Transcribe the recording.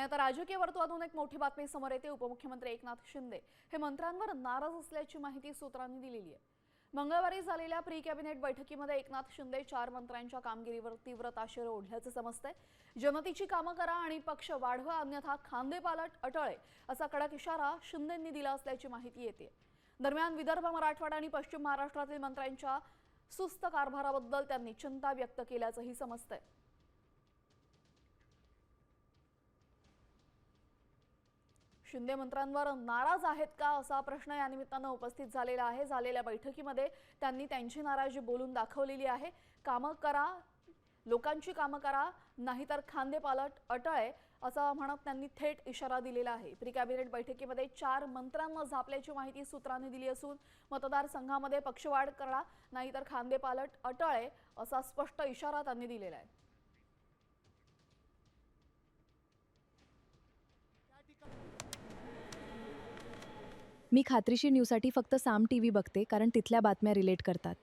आता राजकीय वर्तुळातून एक मोठी बातमी समोर येते। उपमुख्यमंत्री एकनाथ शिंदे हे मंत्र्यांवर नाराज असल्याची माहिती सूत्रांनी दिलेली आहे। मंगळवारी झालेल्या प्री कॅबिनेट बैठकीमध्ये एकनाथ शिंदे 4 मंत्र्यांच्या कामगिरीवर तीव्र ताशेरे ओढल्याचं समजतंय। जनतेची कामं करा आणि पक्ष वाढवा, अन्यथा खांदेपालट अटळ आहे, असा कडक इशारा शिंदेंनी दिला असल्याची माहिती येते। दरम्यान विदर्भ, मराठवाडा आणि पश्चिम महाराष्ट्रातील मंत्र्यांच्या सुस्त कारभाराबद्दल त्यांनी चिंता व्यक्त केल्याचंही समजतंय। शिंदे मंत्र्यांवर नाराज आहेत का असा प्रश्न या निमित्तानं उपस्थित झालेला आहे। झालेल्या बैठकीमध्ये त्यांनी त्यांची नाराजी बोलून दाखवलेली आहे। कामं करा, लोकांची कामं करा, नाहीतर खांदेपालट अटळ आहे, असं म्हणत त्यांनी थेट इशारा दिलेला आहे। प्री कॅबिनेट बैठकीमध्ये 4 मंत्र्यांना झापल्याची माहिती सूत्रांनी दिली असून मतदारसंघामध्ये पक्षवाढ करा, नाहीतर खांदेपालट अटळ आहे, असा स्पष्ट इशारा त्यांनी दिलेला आहे। मी खात्रीशीर न्यूजसाठी फक्त साम टीव्ही बघते, कारण तिथल्या बातम्या रिलेट करतात।